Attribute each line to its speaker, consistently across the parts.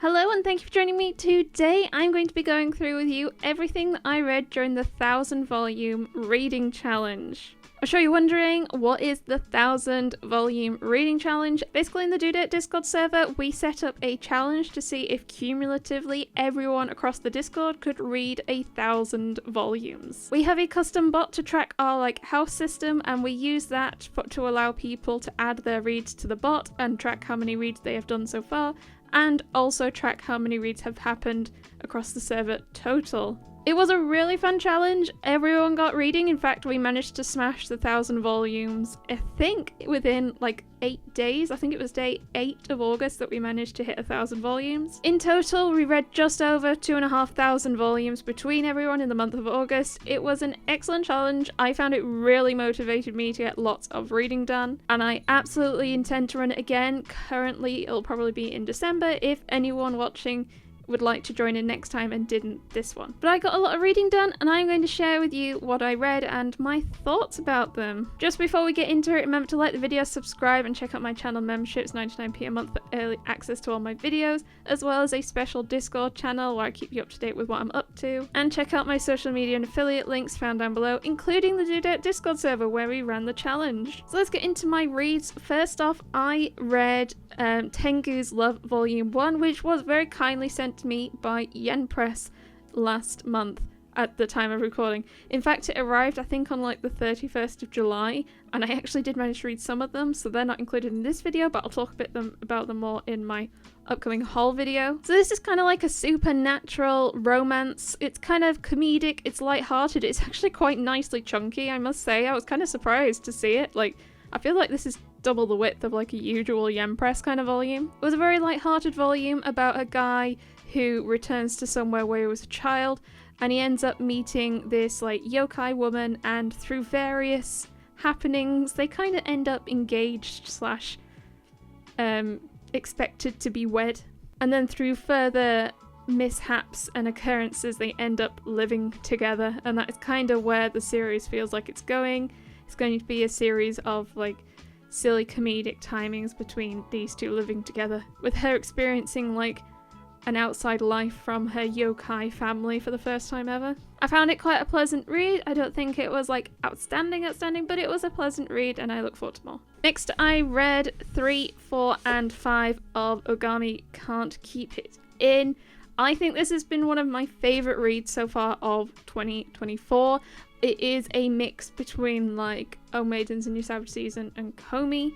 Speaker 1: Hello and thank you for joining me. Today I'm going to be going through with you everything that I read during the 1,000 volume reading challenge. I'm sure you're wondering, what is the 1,000 volume reading challenge? Basically in the Dude It Discord server, we set up a challenge to see if cumulatively everyone across the Discord could read 1,000 volumes. We have a custom bot to track our house system, and we use that to allow people to add their reads to the bot and track how many reads they have done so far, and also track how many reads have happened across the server total. It was a really fun challenge. Everyone got reading. In fact, we managed to smash the 1,000 volumes, I think within 8 days. I think it was day 8 of August that we managed to hit 1,000 volumes. In total, we read just over 2,500 volumes between everyone in the month of August. It was an excellent challenge. I found it really motivated me to get lots of reading done, and I absolutely intend to run it again. Currently, it'll probably be in December if anyone watching would like to join in next time and didn't this one. But I got a lot of reading done, and I'm going to share with you what I read and my thoughts about them. Just before we get into it, remember to like the video, subscribe, and check out my channel membership. It's 99p a month for early access to all my videos, as well as a special Discord channel where I keep you up to date with what I'm up to. And check out my social media and affiliate links found down below, including the Dude It Discord server where we ran the challenge. So let's get into my reads. First off, I read Tengu's Love Volume 1, which was very kindly sent to me by Yen Press last month at the time of recording. In fact, it arrived I think on the 31st of July, and I actually did manage to read some of them, so they're not included in this video, but I'll talk a bit about them more in my upcoming haul video. So this is kind of like a supernatural romance. It's kind of comedic, it's lighthearted, it's actually quite nicely chunky, I must say. I was kind of surprised to see it. I feel like this is double the width of a usual Yen Press kind of volume. It was a very light-hearted volume about a guy who returns to somewhere where he was a child, and he ends up meeting this yokai woman, and through various happenings they kind of end up engaged slash expected to be wed, and then through further mishaps and occurrences they end up living together, and that is kind of where the series feels like it's going. It's going to be a series of silly comedic timings between these two living together, with her experiencing an outside life from her yokai family for the first time ever. I found it quite a pleasant read. I don't think it was outstanding, but it was a pleasant read, and I look forward to more. Next, I read 3, 4, and 5 of Ogami Can't Keep It In. I think this has been one of my favourite reads so far of 2024. It is a mix between Oh Maidens, a New Savage Season and Komi.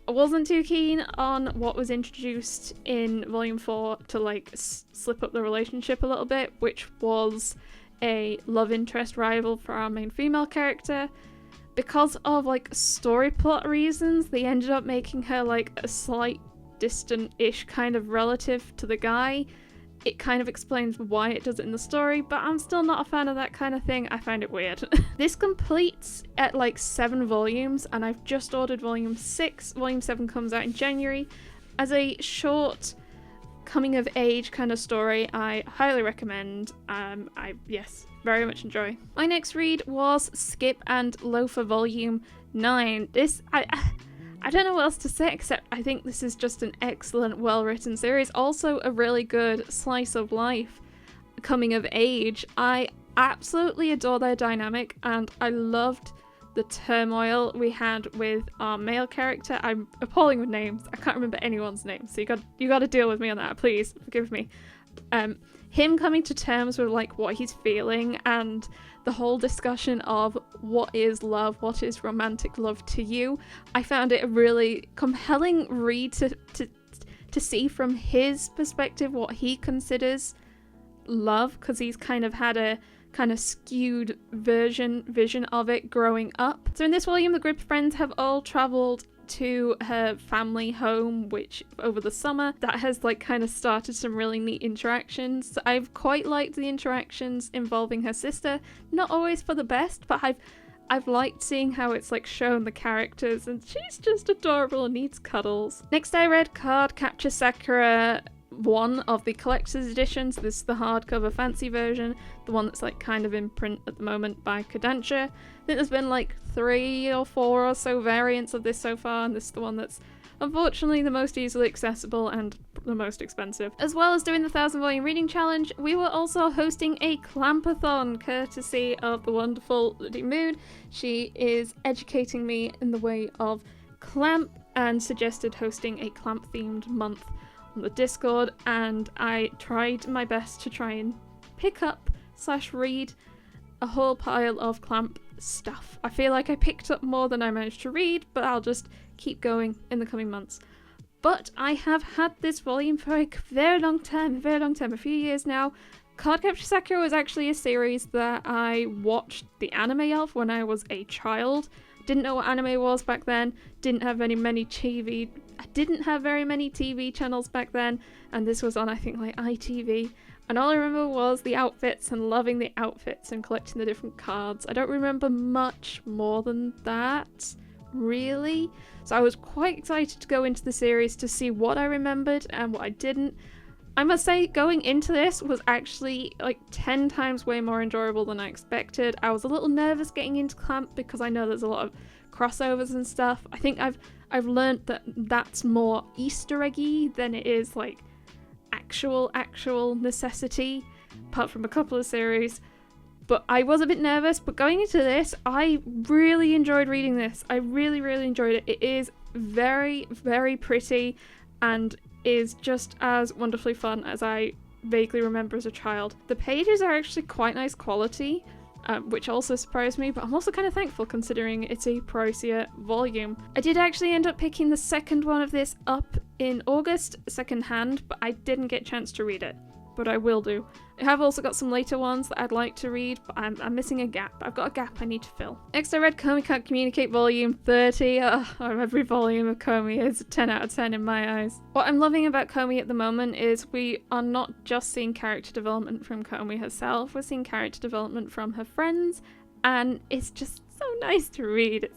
Speaker 1: I wasn't too keen on what was introduced in volume 4 to slip up the relationship a little bit, which was a love interest rival for our main female character. Because of story plot reasons, they ended up making her a slight distant-ish kind of relative to the guy. It kind of explains why it does it in the story, but I'm still not a fan of that kind of thing. I find it weird. This completes at 7 volumes, and I've just ordered volume 6. Volume 7 comes out in January. As a short coming of age kind of story, I highly recommend. Yes, very much enjoy. My next read was Skip and Loafer Volume 9. This, I don't know what else to say, except I think this is just an excellent, well-written series. Also a really good slice of life, coming of age. I absolutely adore their dynamic, and I loved the turmoil we had with our male character. I'm appalling with names. I can't remember anyone's name, so you got to deal with me on that. Please forgive me. Him coming to terms with what he's feeling, and the whole discussion of what is love, what is romantic love to you. I found it a really compelling read to see from his perspective what he considers love, because he's kind of had a kind of skewed vision of it growing up. So in this volume, the group of friends have all travelled to her family home, which over the summer that has kind of started some really neat interactions. I've quite liked the interactions involving her sister, not always for the best, but I've liked seeing how it's shown the characters, and she's just adorable and needs cuddles. Next, I read Cardcaptor Sakura 1 of the collector's editions. This is the hardcover fancy version, the one that's kind of in print at the moment by Kodansha. I think there's been 3 or 4 or so variants of this so far, and this is the one that's unfortunately the most easily accessible and the most expensive. As well as doing the 1,000 volume reading challenge, we were also hosting a clampathon courtesy of the wonderful Bloody Moon. She is educating me in the way of clamp and suggested hosting a clamp themed month on the Discord, and I tried my best to try and pick up / read a whole pile of clamp stuff. I feel like I picked up more than I managed to read, but I'll just keep going in the coming months. But I have had this volume for a very long time, a few years now. Cardcaptor Sakura was actually a series that I watched the anime of when I was a child. Didn't know what anime was back then, didn't have very many TV channels back then, and this was on, I think, like ITV. And all I remember was the outfits and loving the outfits and collecting the different cards. I don't remember much more than that, really. So I was quite excited to go into the series to see what I remembered and what I didn't. I must say, going into this was actually like 10 times way more enjoyable than I expected. I was a little nervous getting into Clamp because I know there's a lot of crossovers and stuff. I think I've learned that that's more Easter eggy than it is like actual necessity, apart from a couple of series. But I was a bit nervous, but going into this, I really enjoyed reading this. I really enjoyed it. It is very pretty and is just as wonderfully fun as I vaguely remember as a child. The pages are actually quite nice quality, which also surprised me, but I'm also kind of thankful considering it's a pricier volume. I did actually end up picking the second one of this up in August, second hand, but I didn't get a chance to read it. But I will do. I have also got some later ones that I'd like to read, but I'm missing a gap. I've got a gap I need to fill. Next I read Komi Can't Communicate Volume 30. Every volume of Komi is a 10 out of 10 in my eyes. What I'm loving about Komi at the moment is we are not just seeing character development from Komi herself, we're seeing character development from her friends, and it's just so nice to read.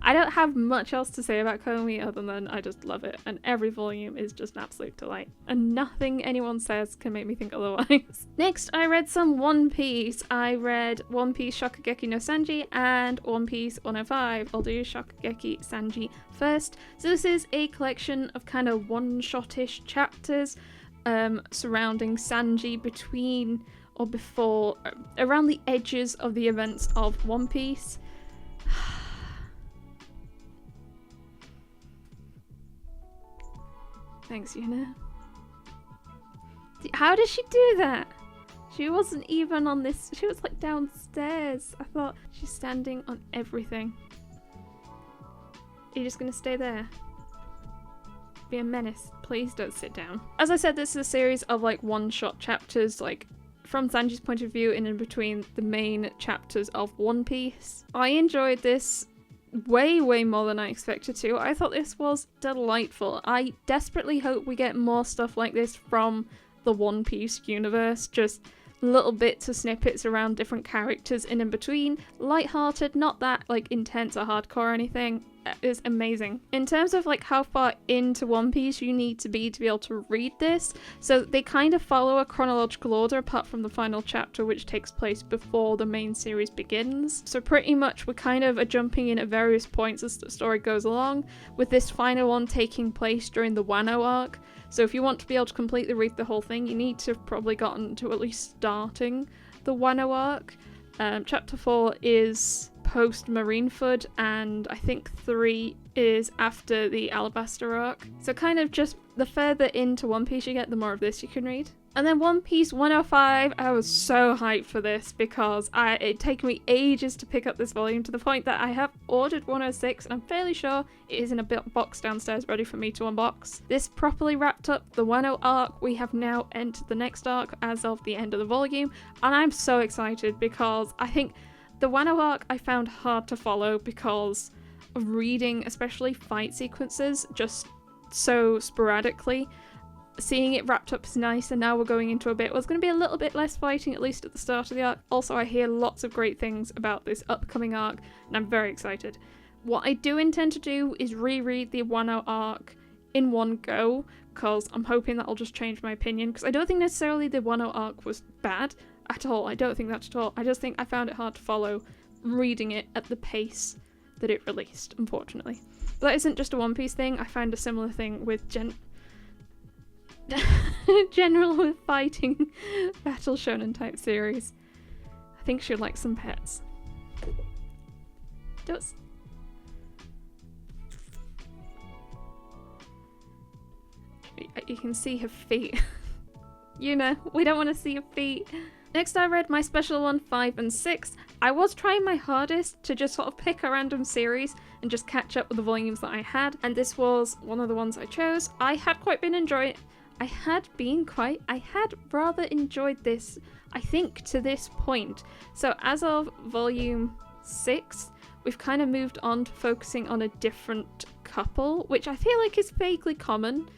Speaker 1: I don't have much else to say about Komi other than I just love it, and every volume is just an absolute delight, and nothing anyone says can make me think otherwise. Next, I read some One Piece. I read One Piece Shokugeki no Sanji and One Piece 105. I'll do Shokugeki Sanji first. So this is a collection of kind of one-shot-ish chapters surrounding Sanji between or before, around the edges of the events of One Piece. Thanks, Yuna. How did she do that? She wasn't even on this. She was like downstairs. I thought she's standing on everything. Are you just gonna stay there? Be a menace. Please don't sit down. As I said, this is a series of like one-shot chapters, like from Sanji's point of view and in between the main chapters of One Piece. I enjoyed this way more than I expected to. I thought this was delightful. I desperately hope we get more stuff like this from the One Piece universe, just little bits of snippets around different characters in between. Light-hearted, not that like intense or hardcore or anything. Is amazing. In terms of like how far into One Piece you need to be able to read this, so they kind of follow a chronological order apart from the final chapter, which takes place before the main series begins. So pretty much we're kind of jumping in at various points as the story goes along, with this final one taking place during the Wano arc. So if you want to be able to completely read the whole thing, you need to have probably gotten to at least starting the Wano arc. Chapter 4 is post Marineford, and I think 3 is after the Alabaster arc. So kind of just the further into One Piece you get, the more of this you can read. And then One Piece 105, I was so hyped for this because it taken me ages to pick up this volume, to the point that I have ordered 106 and I'm fairly sure it is in a box downstairs ready for me to unbox. This properly wrapped up the Wano arc. We have now entered the next arc as of the end of the volume, and I'm so excited because I think the Wano arc I found hard to follow because of reading especially fight sequences just so sporadically. Seeing it wrapped up is nice, and now we're going into a bit where it's going to be a little bit less fighting, at least at the start of the arc. Also, I hear lots of great things about this upcoming arc, and I'm very excited. What I do intend to do is reread the Wano arc in one go, because I'm hoping that'll just change my opinion, because I don't think necessarily the Wano arc was bad at all. I don't think that at all. I just think I found it hard to follow reading it at the pace that it released, unfortunately. But that isn't just a One Piece thing. I found a similar thing with general with fighting battle shonen type series. I think she'd like some pets. Does. You can see her feet. You know, we don't want to see her feet. Next I read My Special One 5 and 6. I was trying my hardest to just sort of pick a random series and just catch up with the volumes that I had, and this was one of the ones I chose. I had rather enjoyed this, I think, to this point. So as of volume 6, we've kind of moved on to focusing on a different couple, which I feel like is vaguely common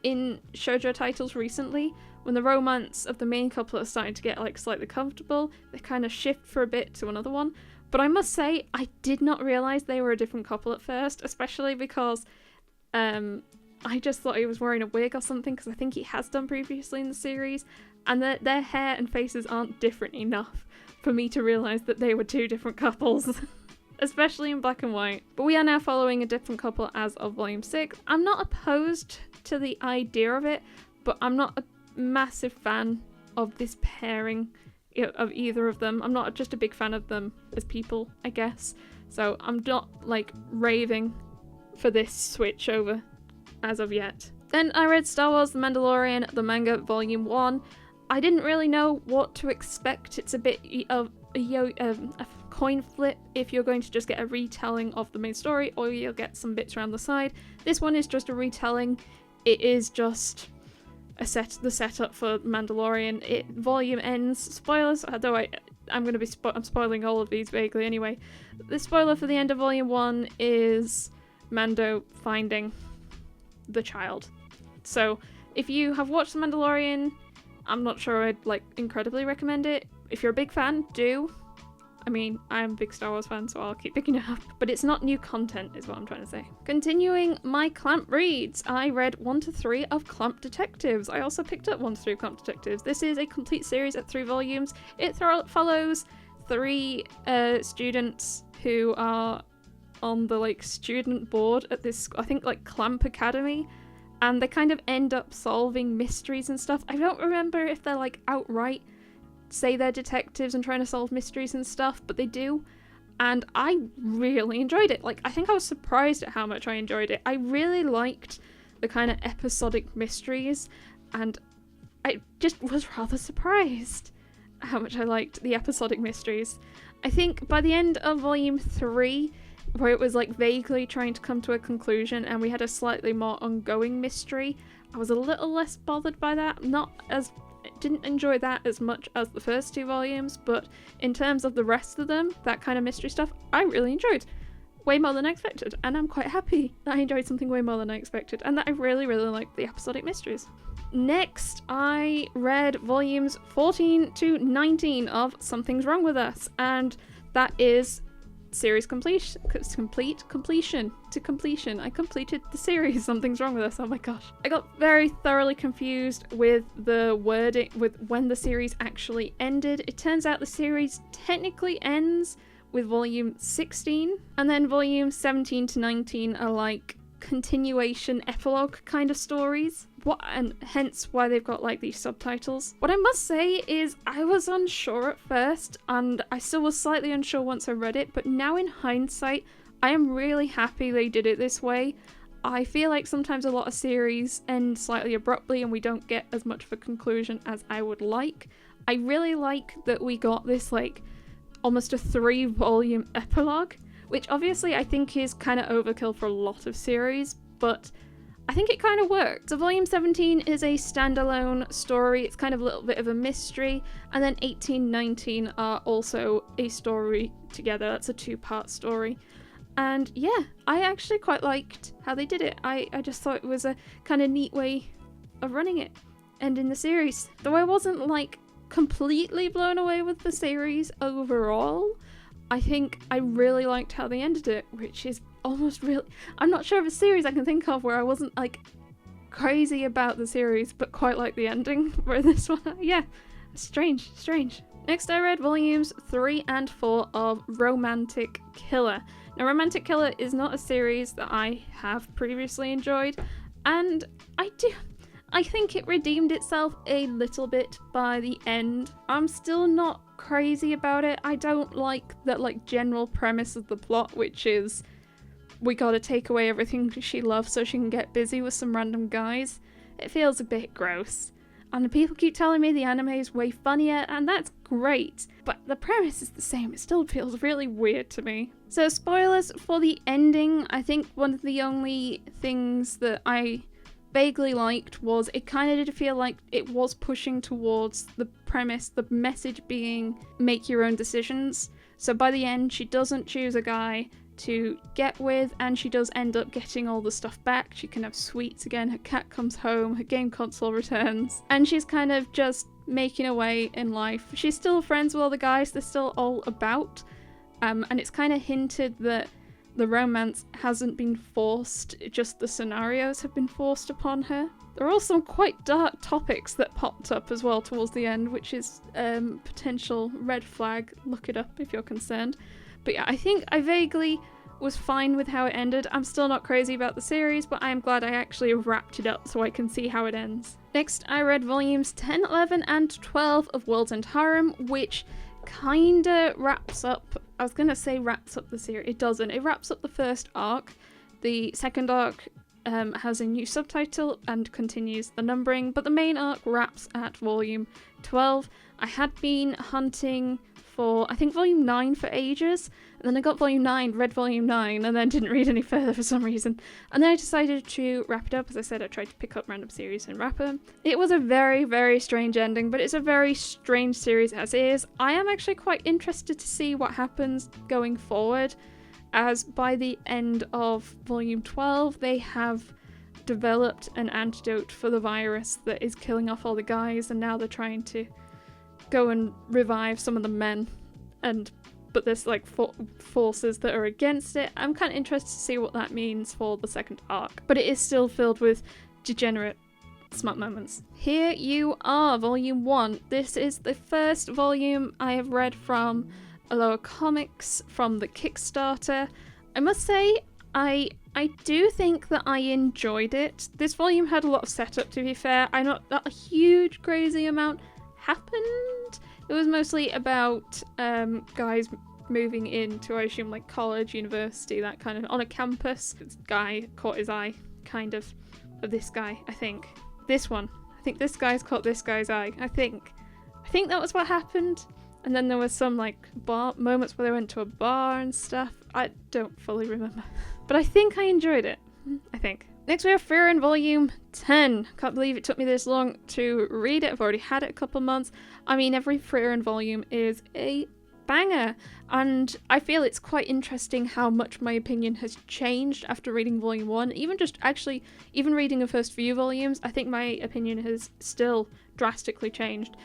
Speaker 1: in shoujo titles recently. When the romance of the main couple are starting to get like slightly comfortable, they kind of shift for a bit to another one. But I must say, I did not realise they were a different couple at first, especially because I just thought he was wearing a wig or something, because I think he has done previously in the series, and their hair and faces aren't different enough for me to realise that they were two different couples. Especially in black and white. But we are now following a different couple as of volume 6. I'm not opposed to the idea of it, but I'm not a massive fan of this pairing of either of them. I'm not just a big fan of them as people, I guess. So I'm not like raving for this switch over as of yet. Then I read Star Wars The Mandalorian, the manga, volume 1. I didn't really know what to expect. It's a bit of a coin flip if you're going to just get a retelling of the main story, or you'll get some bits around the side. This one is just a retelling. It is just the setup for Mandalorian. Volume ends. Spoilers, although I'm going to be I'm spoiling all of these vaguely anyway. The spoiler for the end of volume 1 is Mando finding the child. So if you have watched The Mandalorian, I'm not sure I'd like incredibly recommend it. If you're a big fan, do. I mean, I'm a big Star Wars fan, so I'll keep picking it up. But it's not new content, is what I'm trying to say. Continuing my Clamp reads, I read 1 to 3 of Clamp Detectives. I also picked up 1 to 3 of Clamp Detectives. This is a complete series at 3 volumes. It follows 3 students who are on the like student board at this, I think, like Clamp Academy. And they kind of end up solving mysteries and stuff. I don't remember if they're like outright say they're detectives and trying to solve mysteries and stuff, but they do, and I really enjoyed it. Like, I think I was surprised at how much I enjoyed it. I really liked the kind of episodic mysteries, and I just was rather surprised how much I liked the episodic mysteries. I think by the end of volume 3, where it was like vaguely trying to come to a conclusion and we had a slightly more ongoing mystery, I was a little less bothered by that. Didn't enjoy that as much as the first 2 volumes, but in terms of the rest of them, that kind of mystery stuff, I really enjoyed. Way more than I expected, and I'm quite happy that I enjoyed something way more than I expected, and that I really, really liked the episodic mysteries. Next, I read volumes 14 to 19 of Something's Wrong With Us, and that is series completion. I completed the series. Something's Wrong With Us. Oh my gosh. I got very thoroughly confused with the wording, with when the series actually ended. It turns out the series technically ends with volume 16, and then volumes 17 to 19 are like continuation epilogue kind of stories. And hence why they've got like these subtitles. What I must say is I was unsure at first, and I still was slightly unsure once I read it, but now in hindsight, I am really happy they did it this way. I feel like sometimes a lot of series end slightly abruptly and we don't get as much of a conclusion as I would like. I really like that we got this like almost a 3-volume epilogue, which obviously I think is kind of overkill for a lot of series, but I think it kind of worked. So volume 17 is a standalone story. It's kind of a little bit of a mystery. And then 18, 19 are also a story together. That's a 2-part story. And yeah, I actually quite liked how they did it. I just thought it was a kind of neat way of running it, ending the series. Though I wasn't like completely blown away with the series overall, I think I really liked how they ended it, which is almost really... I'm not sure of a series I can think of where I wasn't like crazy about the series but quite like the ending for this one. Yeah, strange. Next I read volumes 3 and 4 of Romantic Killer. Now Romantic Killer is not a series that I have previously enjoyed, and I think it redeemed itself a little bit by the end. I'm still not crazy about it. I don't like that like general premise of the plot, which is we gotta take away everything she loves so she can get busy with some random guys. It feels a bit gross. And people keep telling me the anime is way funnier, and that's great, but the premise is the same. It still feels really weird to me. So spoilers for the ending. I think one of the only things that I vaguely liked was it kind of did feel like it was pushing towards the premise, the message being make your own decisions. So by the end, she doesn't choose a guy to get with, and she does end up getting all the stuff back. She can have sweets again, her cat comes home, her game console returns, and she's kind of just making her way in life. She's still friends with all the guys, they're still all about, and it's kind of hinted that the romance hasn't been forced, just the scenarios have been forced upon her. There are also some quite dark topics that popped up as well towards the end, which is potential red flag. Look it up if you're concerned. But yeah, I think I vaguely was fine with how it ended. I'm still not crazy about the series, but I'm glad I actually wrapped it up so I can see how it ends. Next, I read volumes 10, 11, and 12 of World's End Harem, which kinda wraps up, I was gonna say wraps up the series, it doesn't. It wraps up the first arc. The second arc has a new subtitle and continues the numbering, but the main arc wraps at volume 12. I had been hunting for, I think, volume 9 for ages, and then I got volume 9, read volume 9, and then didn't read any further for some reason. And then I decided to wrap it up. As I said, I tried to pick up random series and wrap them. It was a very, very strange ending, but it's a very strange series as is. I am actually quite interested to see what happens going forward, as by the end of volume 12, they have developed an antidote for the virus that is killing off all the guys, and now they're trying to go and revive some of the men, but there's like forces that are against it. I'm kind of interested to see what that means for the second arc, but it is still filled with degenerate smut moments. Here You Are, volume 1. This is the first volume I have read from Aloha Comics, from the Kickstarter. I must say, I do think that I enjoyed it. This volume had a lot of setup, to be fair. I know not a huge crazy amount happened. It was mostly about guys moving into, I assume, like college, university, that kind of, on a campus. This guy caught his eye, kind of this guy, I think. This one. I think this guy's caught this guy's eye. I think that was what happened. And then there was some like bar moments where they went to a bar and stuff. I don't fully remember. But I think I enjoyed it. I think. Next we have Frieren volume 10. Can't believe it took me this long to read it. I've already had it a couple months. I mean, every Frieren volume is a banger. And I feel it's quite interesting how much my opinion has changed after reading volume 1. Even reading the first few volumes, I think my opinion has still drastically changed.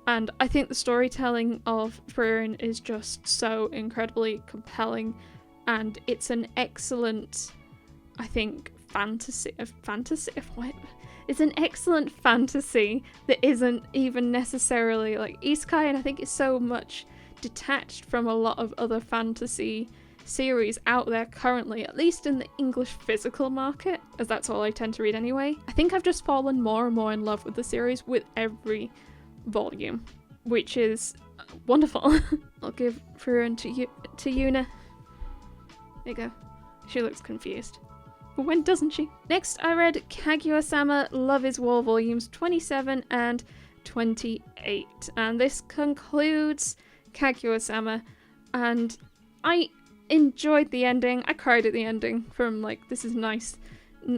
Speaker 1: And I think the storytelling of Frieren is just so incredibly compelling, and it's an excellent, I think, it's an excellent fantasy that isn't even necessarily like isekai, and I think it's so much detached from a lot of other fantasy series out there currently, at least in the English physical market, as that's all I tend to read anyway. I think I've just fallen more and more in love with the series with every volume, which is wonderful. I'll give Frieren to Yuna. There you go. She looks confused. But when doesn't she? Next, I read Kaguya-sama Love is War volumes 27 and 28. And this concludes Kaguya-sama. And I enjoyed the ending. I cried at the ending from like, this is nice.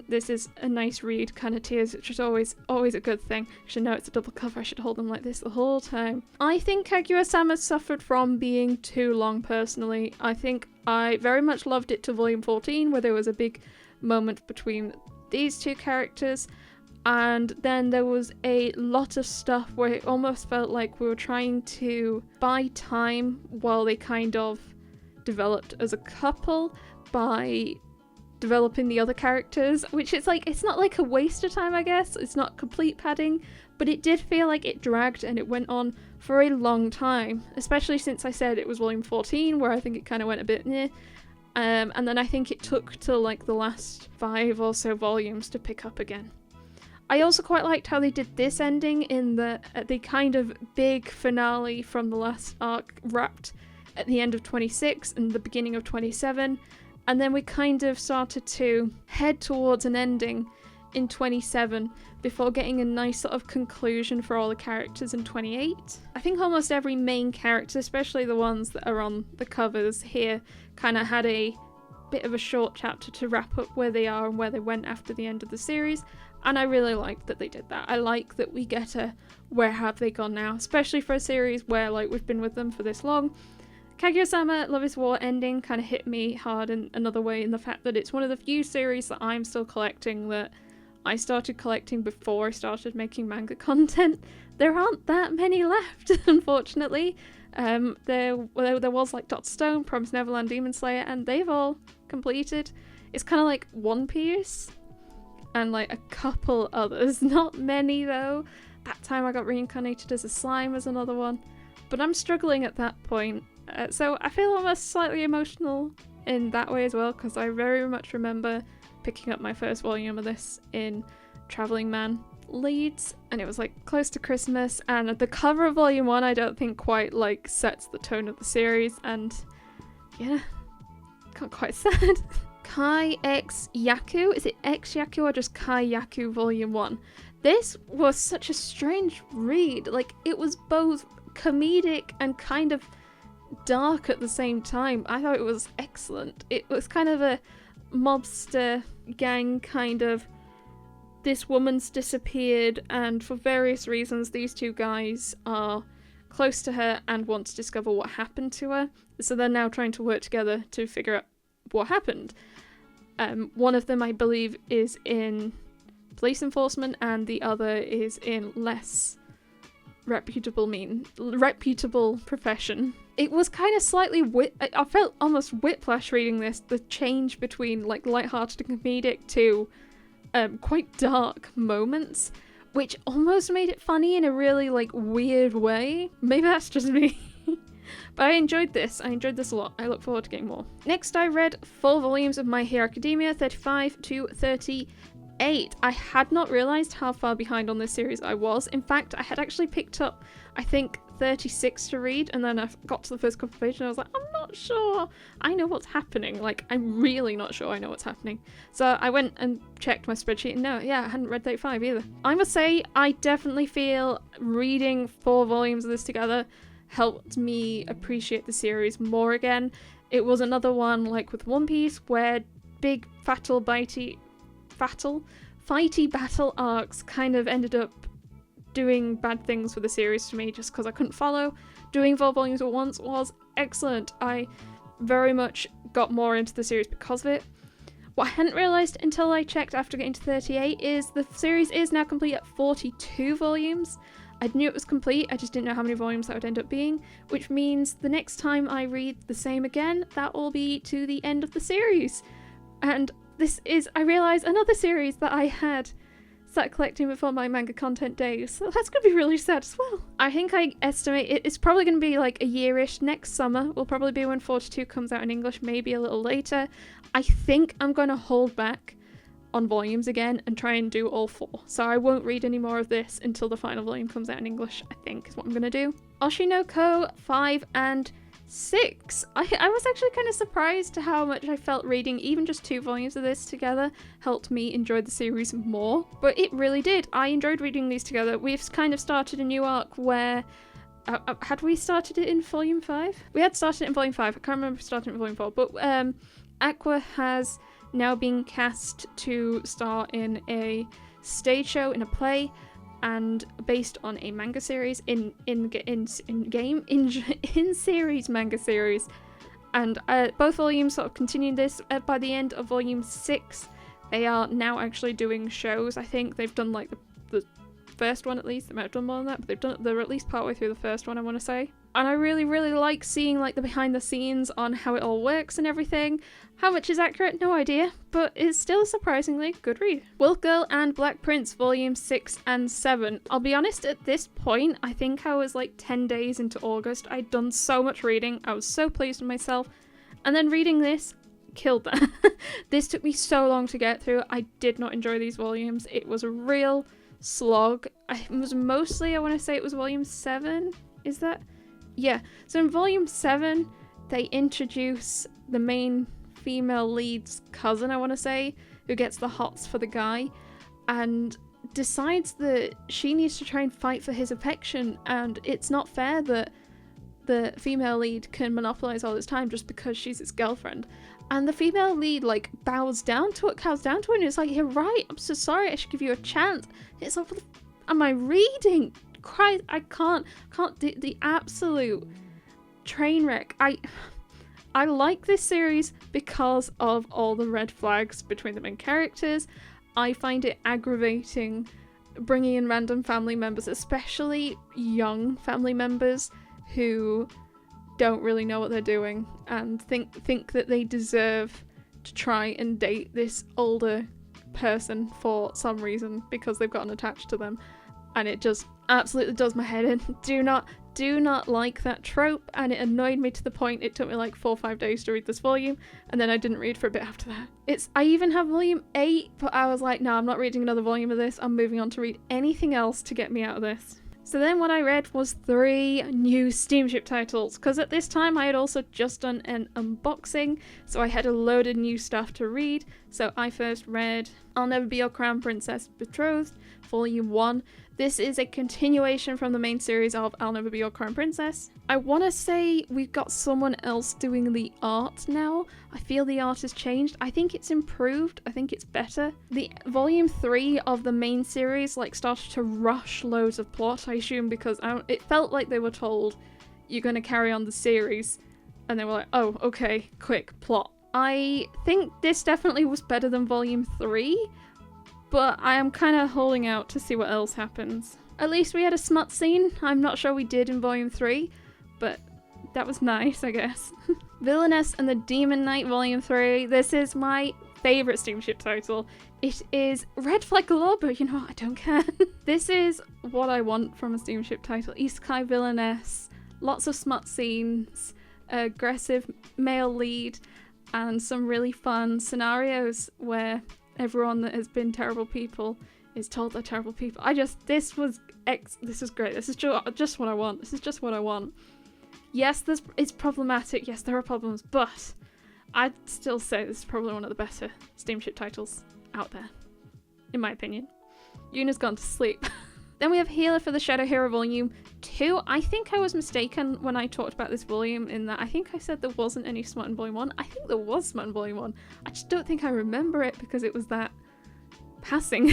Speaker 1: This is a nice read kind of tears, which is always a good thing. I should know it's a double cover. I should hold them like this the whole time. I think Kaguya-sama suffered from being too long personally. I think I very much loved it to volume 14, where there was a big moment between these two characters, and then there was a lot of stuff where it almost felt like we were trying to buy time while they kind of developed as a couple by developing the other characters, which is like, it's not like a waste of time, I guess. It's not complete padding, but it did feel like it dragged and it went on for a long time, especially since I said it was volume 14, where I think it kind of went a bit meh. And then I think it took till like the last 5 or so volumes to pick up again. I also quite liked how they did this ending in the kind of big finale from the last arc wrapped at the end of 26 and the beginning of 27, and then we kind of started to head towards an ending in 27 before getting a nice sort of conclusion for all the characters in 28. I think almost every main character, especially the ones that are on the covers here, kind of had a bit of a short chapter to wrap up where they are and where they went after the end of the series, and I really liked that they did that. I like that we get a where have they gone now, especially for a series where like we've been with them for this long. Kaguya-sama Love is War ending kind of hit me hard in another way, in the fact that it's one of the few series that I'm still collecting that I started collecting before I started making manga content. There aren't that many left, unfortunately. There was like Dot Stone, Promised Neverland, Demon Slayer, and they've all completed. It's kind of like One Piece and like a couple others. Not many though. That time I got reincarnated as a slime as another one. But I'm struggling at that point. So I feel almost slightly emotional in that way as well, because I very much remember picking up my first volume of this in Travelling Man Leeds, and it was like close to Christmas, and the cover of volume 1 I don't think quite like sets the tone of the series, and yeah, got quite sad. Kai X Yaku, is it X Yaku or just Kai Yaku volume 1? This was such a strange read. Like, it was both comedic and kind of dark at the same time. I thought it was excellent. It was kind of a mobster gang kind of, this woman's disappeared and for various reasons these two guys are close to her and want to discover what happened to her, so they're now trying to work together to figure out what happened. One of them I believe is in police enforcement and the other is in less reputable profession. It was kind of slightly I felt almost whiplash reading this, the change between like lighthearted and comedic to quite dark moments, which almost made it funny in a really like weird way. Maybe that's just me. But I enjoyed this. I enjoyed this a lot. I look forward to getting more. Next, I read 4 volumes of My Hero Academia, 35 to 38. I had not realised how far behind on this series I was. In fact, I had actually picked up, I think, 36 to read, and then I got to the first couple of pages and I was like, I'm not sure I know what's happening. Like, I'm really not sure I know what's happening. So I went and checked my spreadsheet, and no, yeah, I hadn't read 35 either. I must say, I definitely feel reading 4 volumes of this together helped me appreciate the series more again. It was another one, like with One Piece, where big fighty battle arcs kind of ended up doing bad things for the series to me just because I couldn't follow. Doing 4 volumes at once was excellent. I very much got more into the series because of it. What I hadn't realised until I checked after getting to 38 is the series is now complete at 42 volumes. I knew it was complete, I just didn't know how many volumes that would end up being, which means the next time I read the same again, that will be to the end of the series. And this is, I realise, another series that I had started collecting before my manga content days, so that's going to be really sad as well. I think I estimate it's probably going to be like a year-ish. Next summer will probably be when 42 comes out in English, maybe a little later. I think I'm going to hold back on volumes again and try and do all 4. So I won't read any more of this until the final volume comes out in English, I think is what I'm going to do. Oshi no Ko 5 and 6. I was actually kind of surprised to how much I felt reading even just 2 volumes of this together helped me enjoy the series more, but it really did. I enjoyed reading these together. We've kind of started a new arc where had we started it in volume 5? We had started it in volume 5. I can't remember starting it in volume 4, but Aqua has now been cast to star in a stage show, in a play, and based on a manga series, in series manga series, and both volumes sort of continue this. By the end of volume 6, they are now actually doing shows. I think they've done like the first one at least. They might have done more than that, but they're at least partway through the first one, I want to say. And I really, really like seeing like the behind the scenes on how it all works and everything. How much is accurate? No idea, but it's still a surprisingly good read. Wolf Girl and Black Prince volume 6 and 7. I'll be honest, at this point, I think I was like 10 days into August. I'd done so much reading. I was so pleased with myself. And then reading this killed that. This took me so long to get through. I did not enjoy these volumes. It was a real slog. It was mostly, I want to say it was volume 7. Is that? Yeah. So in volume 7, they introduce the main female lead's cousin, I want to say, who gets the hots for the guy, and decides that she needs to try and fight for his affection, and it's not fair that the female lead can monopolize all his time just because she's his girlfriend. And the female lead like bows down to it, and it's like, you're right, I'm so sorry, I should give you a chance. It's like, what am I reading? Christ, I can't do the absolute train wreck. I like this series because of all the red flags between the main characters. I find it aggravating bringing in random family members, especially young family members who don't really know what they're doing and think that they deserve to try and date this older person for some reason because they've gotten attached to them, and it just absolutely does my head in. Do not like that trope, and it annoyed me to the point it took me like 4 or 5 days to read this volume, and then I didn't read for a bit after that. I even have volume 8, but I was like, no, I'm not reading another volume of this. I'm moving on to read anything else to get me out of this. So then what I read was 3 new Steamship titles, because at this time I had also just done an unboxing, so I had a load of new stuff to read. So I first read I'll Never Be Your Crown Princess Betrothed, Volume 1. This is a continuation from the main series of I'll Never Be Your Crown Princess. I want to say we've got someone else doing the art now. I feel the art has changed. I think it's improved. I think it's better. The volume 3 of the main series like started to rush loads of plot, I assume, because it felt like they were told, you're going to carry on the series. And they were like, oh, okay, quick, plot. I think this definitely was better than volume 3. But I am kind of holding out to see what else happens. At least we had a smut scene. I'm not sure we did in volume 3, but that was nice, I guess. Villainess and the Demon Knight volume 3. This is my favourite Steamship title. It is red flag galore, but you know what, I don't care. This is what I want from a Steamship title. Isekai villainess, lots of smut scenes, aggressive male lead, and some really fun scenarios where everyone that has been terrible people is told they're terrible people. This was great. This is just what I want. This is just what I want. Yes, it's problematic. Yes, there are problems, but I'd still say this is probably one of the better Steamship titles out there, in my opinion. Yuna's gone to sleep. Then we have Healer for the Shadow Hero Volume 2. I think I was mistaken when I talked about this volume in that I think I said there wasn't any smut in Volume 1. I think there was smut in Volume 1. I just don't think I remember it because it was that passing.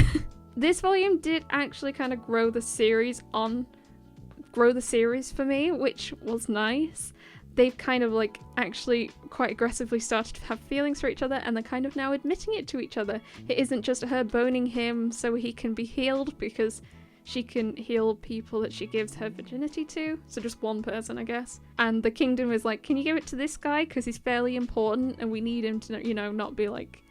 Speaker 1: This volume did actually kind of grow the series for me, which was nice. They've kind of like actually quite aggressively started to have feelings for each other, and they're kind of now admitting it to each other. It isn't just her boning him so he can be healed, because she can heal people that she gives her virginity to. So just one person, I guess. And the kingdom is like, can you give it to this guy? Because he's fairly important and we need him to, you know, not be like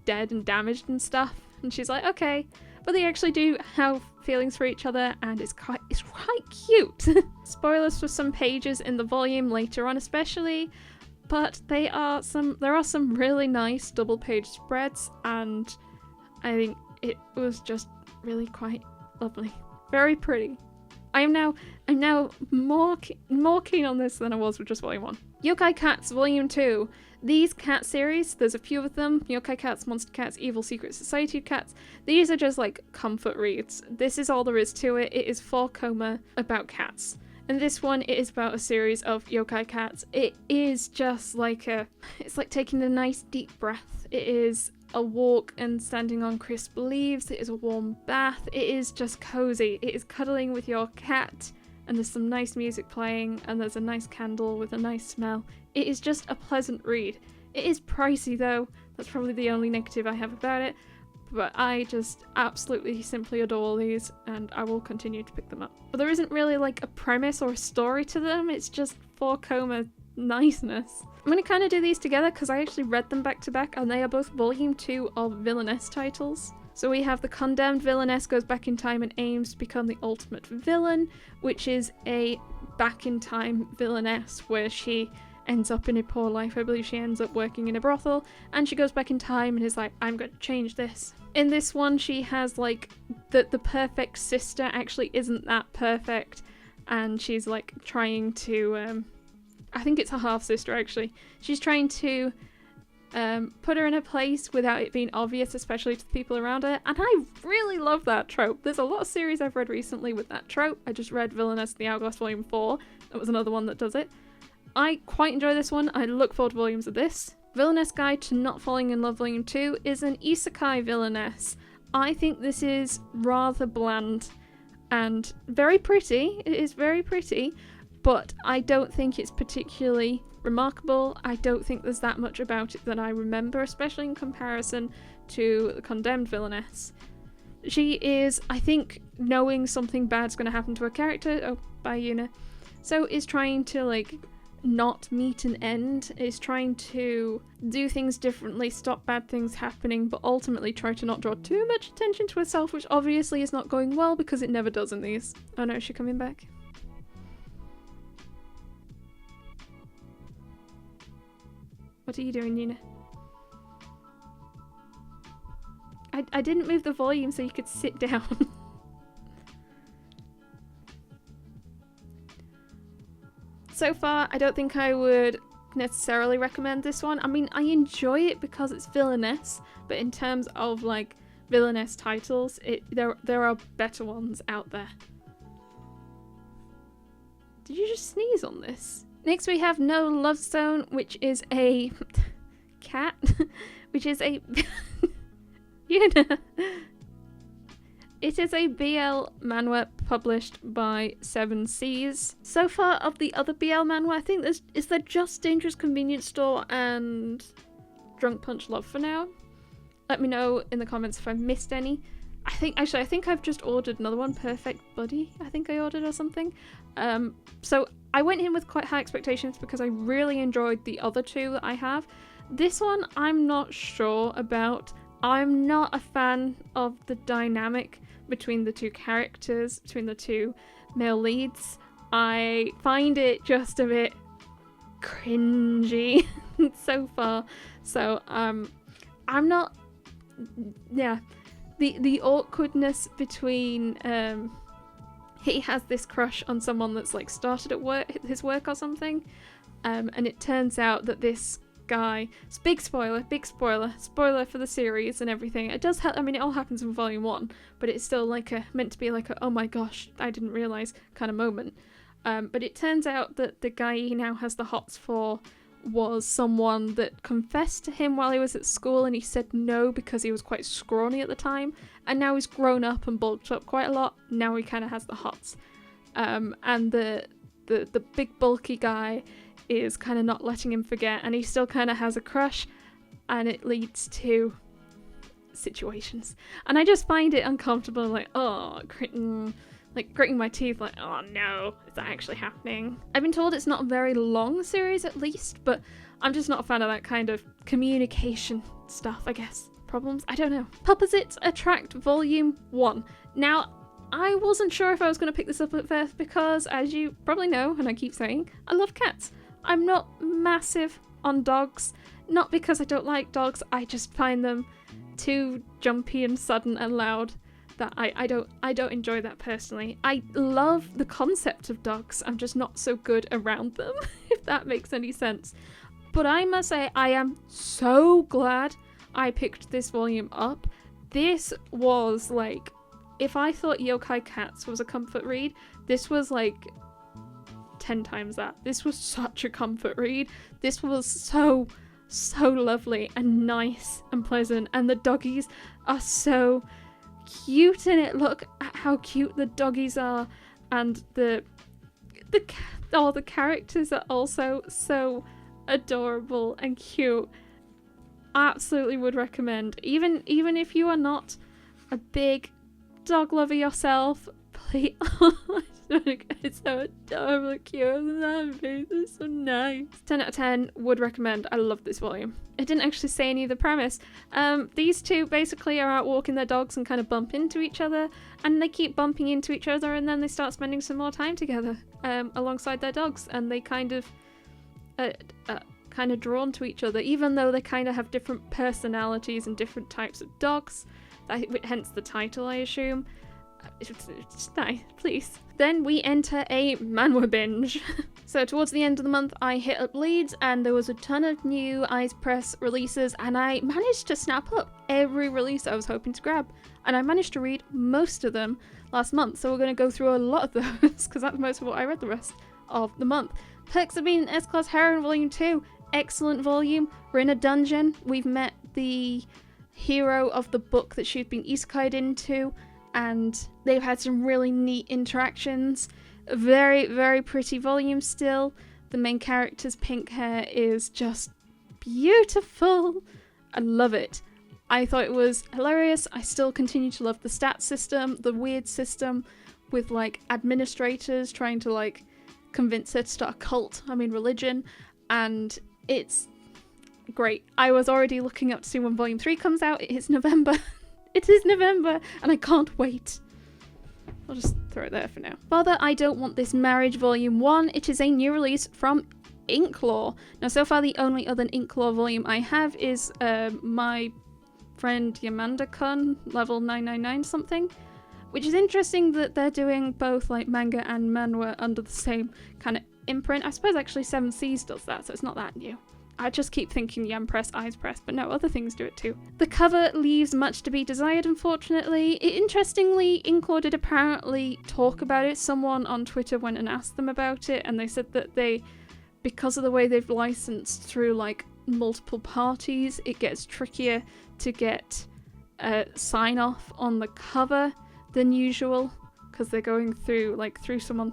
Speaker 1: dead and damaged and stuff. And she's like, okay. But they actually do have feelings for each other, and it's quite cute. Spoilers for some pages in the volume later on especially, but there are some really nice double page spreads, and I think it was just really quite lovely. Very pretty. I'm now more keen on this than I was with just Volume 1. Yokai Cats Volume 2. These cat series, there's a few of them. Yokai Cats, Monster Cats, Evil Secret Society Cats. These are just like comfort reads. This is all there is to it. It is for Koma about cats. And this one, it is about a series of yokai cats. It is just like it's like taking a nice deep breath. It is a walk and standing on crisp leaves. It is a warm bath. It is just cozy. It is cuddling with your cat, and there's some nice music playing, and there's a nice candle with a nice smell. It is just a pleasant read. It is pricey though. That's probably the only negative I have about it. But I just absolutely simply adore these, and I will continue to pick them up. But there isn't really like a premise or a story to them. It's just for Koma niceness. I'm going to kind of do these together because I actually read them back to back, and they are both Volume 2 of Villainess titles. So we have the condemned Villainess goes back in time and aims to become the ultimate villain, which is a back in time villainess where she ends up in a poor life. I believe she ends up working in a brothel, and she goes back in time and is like, I'm going to change this. In this one, she has like the perfect sister actually isn't that perfect, and she's like trying to I think it's her half sister actually. She's trying to put her in a place without it being obvious, especially to the people around her, and I really love that trope. There's a lot of series I've read recently with that trope. I just read Villainess the Hourglass Volume 4. That was another one that does it. I quite enjoy this one. I look forward to volumes of this. Villainess Guide to Not Falling in Love Volume 2 is an isekai villainess. I think this is rather bland and very pretty. It is very pretty, but I don't think it's particularly remarkable. I don't think there's that much about it that I remember, especially in comparison to the Condemned Villainess. She is, I think, knowing something bad's going to happen to her character, oh, by Yuna, so is trying to, like, not meet an end, is trying to do things differently, stop bad things happening, but ultimately try to not draw too much attention to herself, which obviously is not going well because it never does in these. Oh no, is she coming back? What are you doing, Yuna? I didn't move the volume so you could sit down. So far, I don't think I would necessarily recommend this one. I mean, I enjoy it because it's Villainess, but in terms of like Villainess titles, there are better ones out there. Did you just sneeze on this? Next we have No Love Stone, which is a cat, which is a Yuna. It is a BL manhwa published by 7 Seas. So far of the other BL manhwa, I think is there just Dangerous Convenience Store and Drunk Punch Love for now. Let me know in the comments if I've missed any. I think I've just ordered another one, Perfect Buddy, I think I ordered or something. So I went in with quite high expectations because I really enjoyed the other two that I have. This one I'm not sure about. I'm not a fan of the dynamic between the two characters, between the two male leads. I find it just a bit cringy so far. So I'm not, yeah. The awkwardness between he has this crush on someone that's like started at his work or something, and it turns out that this guy, it's big spoiler for the series and everything. It does I mean, it all happens in volume 1, but it's still like meant to be like a oh my gosh, I didn't realize kind of moment. But it turns out that the guy he now has the hots for was someone that confessed to him while he was at school, and he said no because he was quite scrawny at the time, and now he's grown up and bulked up quite a lot. Now he kind of has the hots, and the big bulky guy is kind of not letting him forget, and he still kind of has a crush, and it leads to situations, and I just find it uncomfortable, like gritting my teeth, like, oh no, is that actually happening? I've been told it's not a very long series at least, but I'm just not a fan of that kind of communication stuff, I guess. Problems? I don't know. Opposites Attract Volume 1. Now, I wasn't sure if I was going to pick this up at first because, as you probably know, and I keep saying, I love cats. I'm not massive on dogs, not because I don't like dogs, I just find them too jumpy and sudden and loud. That I don't enjoy that personally. I love the concept of dogs, I'm just not so good around them, if that makes any sense. But I must say, I am so glad I picked this volume up. This was like, if I thought Yokai Cats was a comfort read, this was like 10 times that. This was such a comfort read. This was so lovely and nice and pleasant, and the doggies are so cute in it. Look at how cute the doggies are, and the characters are also so adorable and cute. Absolutely would recommend, even if you are not a big dog lover yourself, please. It's so adorable, cute, it's so nice. 10 out of 10 would recommend. I love this volume. It didn't actually say any of the premise. These two basically are out walking their dogs and kind of bump into each other, and they keep bumping into each other, and then they start spending some more time together alongside their dogs, and they kind of kind of drawn to each other, even though they kind of have different personalities and different types of dogs. Hence the title, I assume. It's nice, please. Then we enter a manhwa binge. So towards the end of the month, I hit up Leeds, and there was a ton of new Eyes Press releases, and I managed to snap up every release I was hoping to grab. And I managed to read most of them last month, so we're going to go through a lot of those, because that's most of what I read the rest of the month. Perks of Being an S-Class Heroine Volume 2. Excellent volume. We're in a dungeon. We've met the hero of the book that she'd been isekai'd into, and they've had some really neat interactions. Very, very pretty volume still. The main character's pink hair is just beautiful. I love it. I thought it was hilarious. I still continue to love the stat system, the weird system with like administrators trying to like convince her to start a cult, religion, and it's great. I was already looking up to see when volume 3 comes out. It is November. It is November, and I can't wait. I'll just throw it there for now. Father, I Don't Want This Marriage Volume 1. It is a new release from Inklaw. Now, so far the only other Inklaw volume I have is my friend Yamanda-kun, level 999 something. Which is interesting that they're doing both like manga and manhwa under the same kind of imprint. I suppose actually 7 Seas does that, so it's not that new. I just keep thinking Yam Press, Eyes Press, but no, other things do it too. The cover leaves much to be desired, unfortunately. Interestingly, Inklaw did apparently talk about it. Someone on Twitter went and asked them about it, and they said that because of the way they've licensed through like multiple parties, it gets trickier to get sign-off on the cover than usual, because they're going through someone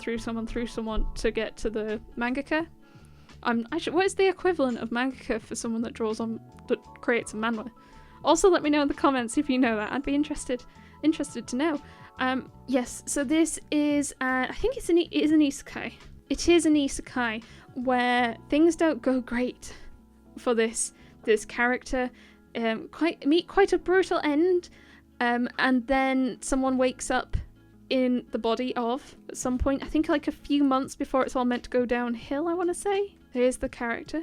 Speaker 1: to get to the mangaka. Actually, what is the equivalent of mangaka for someone that creates a manhwa? Also, let me know in the comments if you know that. I'd be interested to know. Yes, so this is, I think it is an isekai. It is an isekai where things don't go great for this character. Quite a brutal end, and then someone wakes up in the body of, at some point, I think like a few months before it's all meant to go downhill, I want to say. There's the character.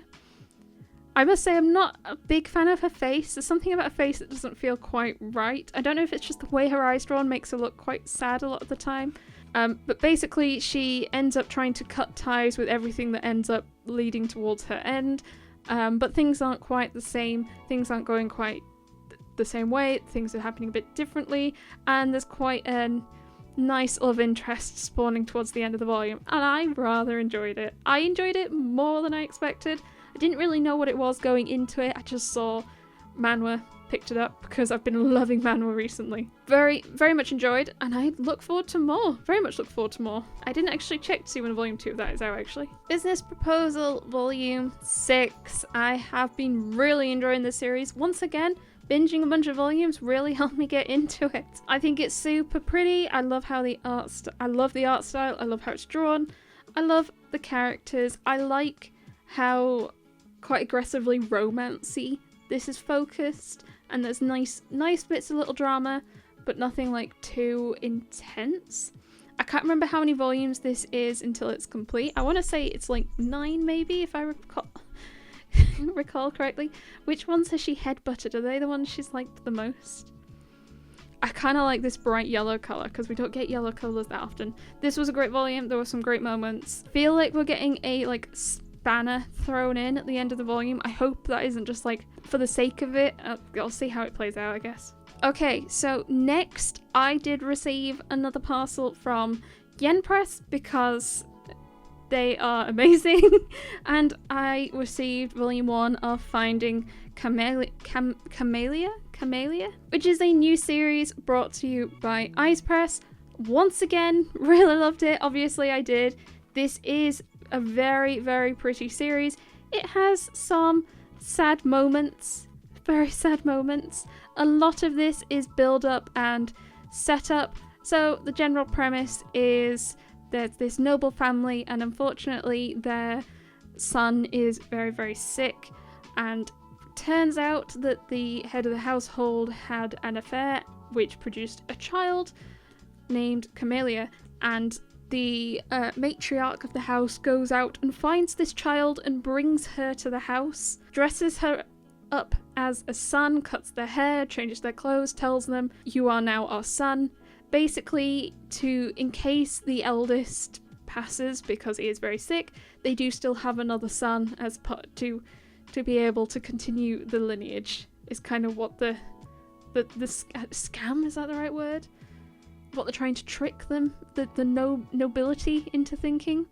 Speaker 1: I must say I'm not a big fan of her face. There's something about her face that doesn't feel quite right. I don't know if it's just the way her eyes drawn makes her look quite sad a lot of the time. But basically she ends up trying to cut ties with everything that ends up leading towards her end. But things aren't quite the same. Things aren't going quite the same way. Things are happening a bit differently. And there's quite a nice love interest spawning towards the end of the volume, and I rather enjoyed it. I enjoyed it more than I expected. I didn't really know what it was going into it. I just saw manhwa, picked it up because I've been loving manhwa recently. Very, very much enjoyed, and I look forward to more. Very much look forward to more. I didn't actually check to see when volume 2 of that is out, actually. Business Proposal Volume 6. I have been really enjoying this series. Once again, binging a bunch of volumes really helped me get into it. I think it's super pretty. I love how I love the art style. I love how it's drawn. I love the characters. I like how quite aggressively romancy this is focused, and there's nice bits of little drama, but nothing like too intense. I can't remember how many volumes this is until it's complete. I want to say it's like 9 maybe, if I recall correctly. Which ones has she headbutted? Are they the ones she's liked the most? I kind of like this bright yellow colour because we don't get yellow colours that often. This was a great volume. There were some great moments. Feel like we're getting a like spanner thrown in at the end of the volume. I hope that isn't just like for the sake of it. I'll see how it plays out, I guess. Okay, so next I did receive another parcel from Yen Press because they are amazing, and I received volume 1 of Finding Camellia, which is a new series brought to you by Eyes Press. Once again, really loved it. Obviously I did. This is a very, very pretty series. It has some sad moments, very sad moments. A lot of this is build up and set up. So the general premise is there's this noble family, and unfortunately their son is very, very sick, and turns out that the head of the household had an affair which produced a child named Camellia, and the matriarch of the house goes out and finds this child and brings her to the house, dresses her up as a son, cuts their hair, changes their clothes, tells them, "You are now our son," basically in case the eldest passes because he is very sick, they do still have another son as part to be able to continue the lineage. Is kind of what the scam, is that the right word? What they're trying to trick them, the nobility into thinking.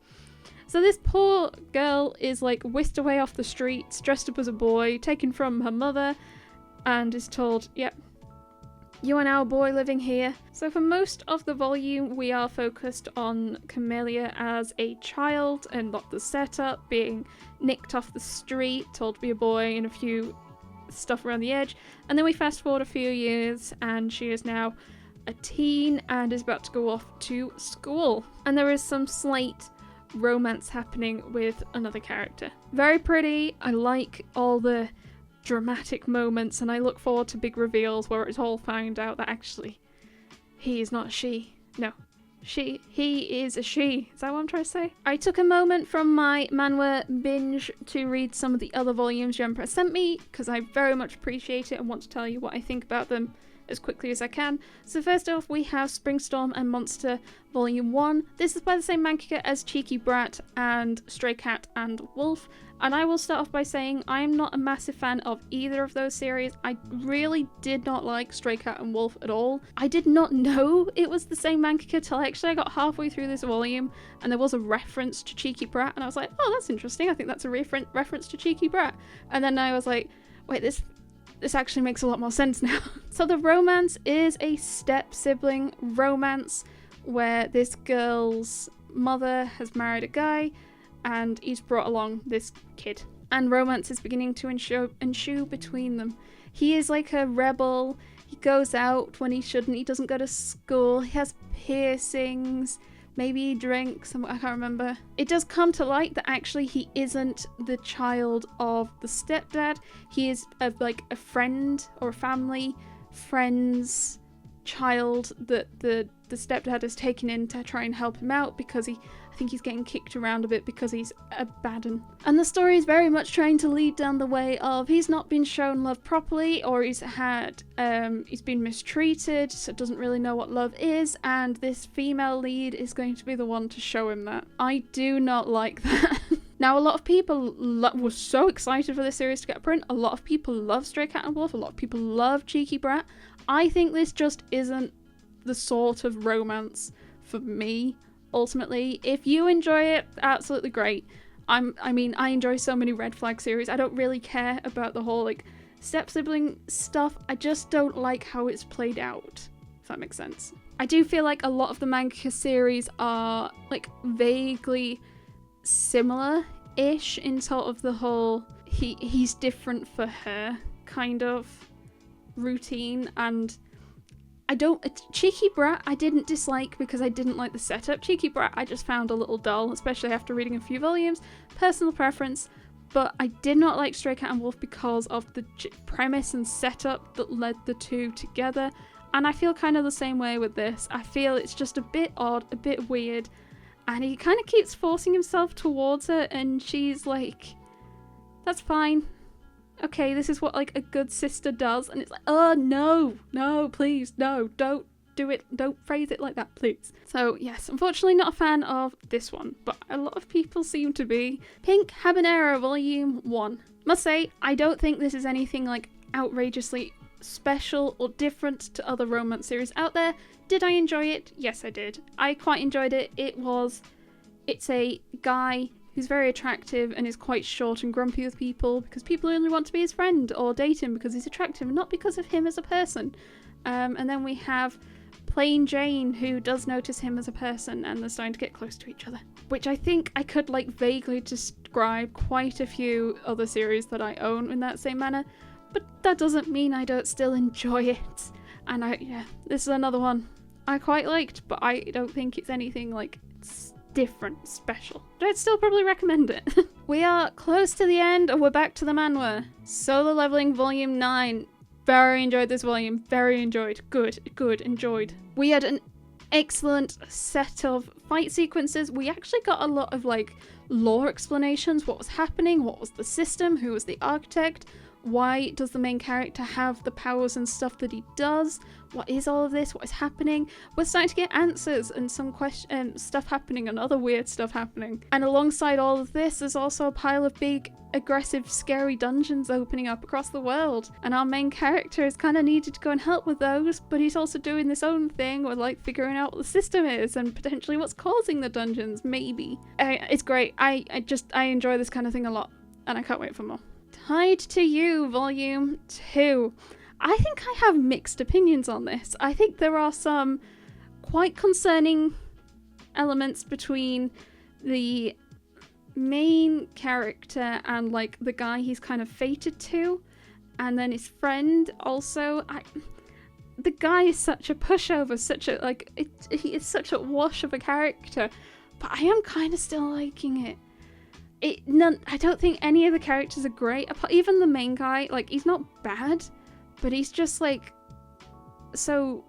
Speaker 1: So this poor girl is like whisked away off the streets, dressed up as a boy, taken from her mother, and is told, "Yep, you are now a boy living here." So for most of the volume, we are focused on Camellia as a child and not the setup, being nicked off the street, told to be a boy, and a few stuff around the edge. And then we fast forward a few years, and she is now a teen and is about to go off to school. And there is some slight romance happening with another character. Very pretty. I like all the dramatic moments, and I look forward to big reveals where it's all found out that actually he is not a she. No, he is a she. Is that what I'm trying to say? I took a moment from my manhwa binge to read some of the other volumes Jennifer sent me because I very much appreciate it and want to tell you what I think about them as quickly as I can. So first off, we have Springstorm and Monster Volume 1. This is by the same mangaka as Cheeky Brat and Stray Cat and Wolf. And I will start off by saying I am not a massive fan of either of those series. I really did not like Stray Cat and Wolf at all. I did not know it was the same mangaka till I got halfway through this volume and there was a reference to Cheeky Brat and I was like, oh, that's interesting. I think that's a reference to Cheeky Brat. And then I was like, wait, this actually makes a lot more sense now. So the romance is a step-sibling romance where this girl's mother has married a guy and he's brought along this kid. And romance is beginning to ensue between them. He is like a rebel. He goes out when he shouldn't. He doesn't go to school. He has piercings. Maybe he drinks. I can't remember. It does come to light that actually he isn't the child of the stepdad. He is like a friend or a family friend's child that the stepdad has taken in to try and help him out because I think he's getting kicked around a bit because he's a bad un. And the story is very much trying to lead down the way of he's not been shown love properly, or he's been mistreated, so doesn't really know what love is, and this female lead is going to be the one to show him that. I do not like that. Now, a lot of people were so excited for this series to get print. A lot of people love Stray Cat and Wolf. A lot of people love Cheeky Brat. I think this just isn't the sort of romance for me. Ultimately, if you enjoy it, absolutely great. I enjoy so many red flag series. I don't really care about the whole like step sibling stuff. I just don't like how it's played out, if that makes sense. I do feel like a lot of the manga series are like vaguely similar-ish in sort of the whole he's different for her kind of routine, and Cheeky Brat I didn't dislike because I didn't like the setup. Cheeky Brat I just found a little dull, especially after reading a few volumes. Personal preference. But I did not like Stray Cat and Wolf because of the premise and setup that led the two together. And I feel kind of the same way with this. I feel it's just a bit odd, a bit weird. And he kind of keeps forcing himself towards her and she's like, that's fine. Okay, this is what like a good sister does, and it's like, oh no, please, no, don't do it, don't phrase it like that, please. So yes, unfortunately not a fan of this one, but a lot of people seem to be. Pink Habanero Volume 1. Must say, I don't think this is anything like outrageously special or different to other romance series out there. Did I enjoy it? Yes, I did. I quite enjoyed it. It's a guy who's very attractive and is quite short and grumpy with people because people only want to be his friend or date him because he's attractive and not because of him as a person. And then we have Plain Jane, who does notice him as a person and they're starting to get close to each other. Which I think I could like vaguely describe quite a few other series that I own in that same manner, but that doesn't mean I don't still enjoy it. And this is another one I quite liked, but I don't think it's anything like different, special. But I'd still probably recommend it. We are close to the end and we're back to the manhwa. Solo Leveling Volume 9. Very enjoyed this volume. Very enjoyed. Good, enjoyed. We had an
Speaker 2: excellent set of fight sequences. We actually got a lot of like lore explanations, what was happening, what was the system, who was the architect, why does the main character have the powers and stuff that he does, what is all of this, what is happening. We're starting to get answers and some stuff happening and other weird stuff happening. And alongside all of this, there's also a pile of big, aggressive, scary dungeons opening up across the world. And our main character is kind of needed to go and help with those, but he's also doing this own thing with like figuring out what the system is and potentially what's causing the dungeons, maybe. It's great. I enjoy this kind of thing a lot, and I can't wait for more. Tied to You, Volume 2. I think I have mixed opinions on this. I think there are some quite concerning elements between the main character and like the guy he's kind of fated to, and then his friend also. The guy is such a pushover, such a he is such a wash of a character, but I am kind of still liking it. I don't think any of the characters are great. Even the main guy, like, he's not bad, but he's just like so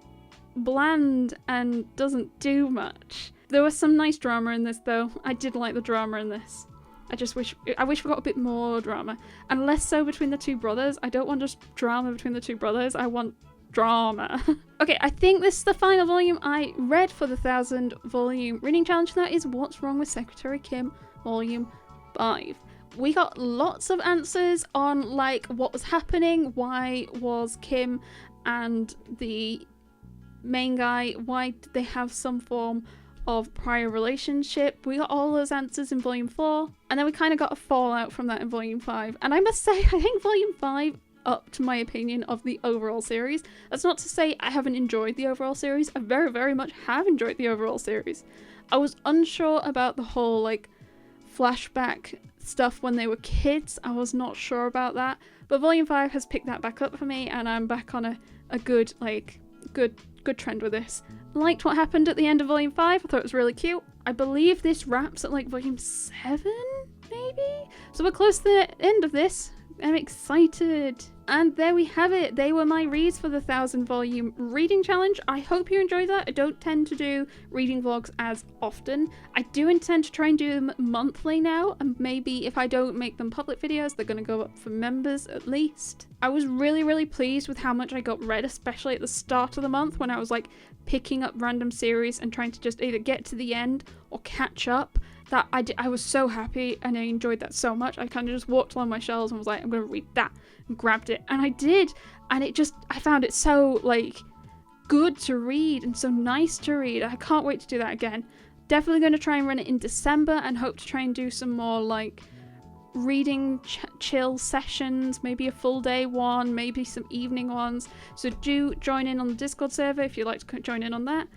Speaker 2: bland and doesn't do much. There was some nice drama in this though. I did like the drama in this. I wish we got a bit more drama, and less so between the two brothers. I don't want just drama between the two brothers. I want drama. Okay, I think this is the final volume I read for the 1000 volume reading challenge, and that is What's Wrong with Secretary Kim, Volume 5. We got lots of answers on like what was happening, why was Kim and the main guy, why did they have some form of prior relationship. We got all those answers in Volume 4, and then we kind of got a fallout from that in Volume 5. And I must say, I think Volume 5 upped my opinion of the overall series. That's not to say I haven't enjoyed the overall series. I very, very much have enjoyed the overall series. I was unsure about the whole like flashback stuff when they were kids. I was not sure about that, but Volume 5 has picked that back up for me, and I'm back on a good trend with this. Liked what happened at the end of Volume 5. I thought it was really cute. I believe this wraps at like Volume 7 maybe, so we're close to the end of this. I'm excited. And there we have it. They were my reads for the 1000 volume reading challenge. I hope you enjoyed that. I don't tend to do reading vlogs as often. I do intend to try and do them monthly now, and maybe if I don't make them public videos, they're going to go up for members at least. I was really pleased with how much I got read, especially at the start of the month when I was like picking up random series and trying to just either get to the end or catch up. That I was so happy, and I enjoyed that so much. I kind of just walked along my shelves and was like, I'm going to read that, and grabbed it, and I did. And I found it so like good to read and so nice to read. I can't wait to do that again. Definitely going to try and run it in December, and hope to try and do some more like reading chill sessions, maybe a full day one, maybe some evening ones. So do join in on the Discord server if you'd like to join in on that,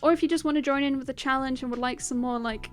Speaker 2: or if you just want to join in with the challenge and would like some more like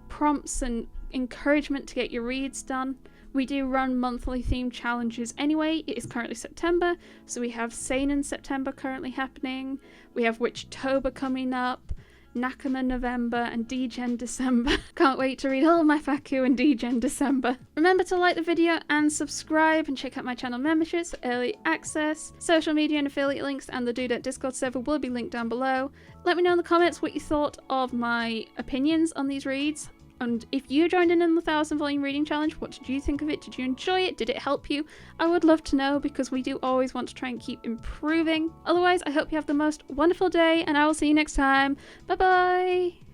Speaker 2: prompts and encouragement to get your reads done. We do run monthly themed challenges anyway. It is currently September, so we have Seinen September currently happening. We have Witchtober coming up, Nakama November, and Degen December. Can't wait to read all of my Faku and Degen December. Remember to like the video and subscribe, and check out my channel memberships for early access. Social media and affiliate links and the Dudet Discord server will be linked down below. Let me know in the comments what you thought of my opinions on these reads. And if you joined in the 1000 volume reading challenge, what did you think of it? Did you enjoy it? Did it help you? I would love to know, because we do always want to try and keep improving. Otherwise, I hope you have the most wonderful day, and I will see you next time. Bye bye!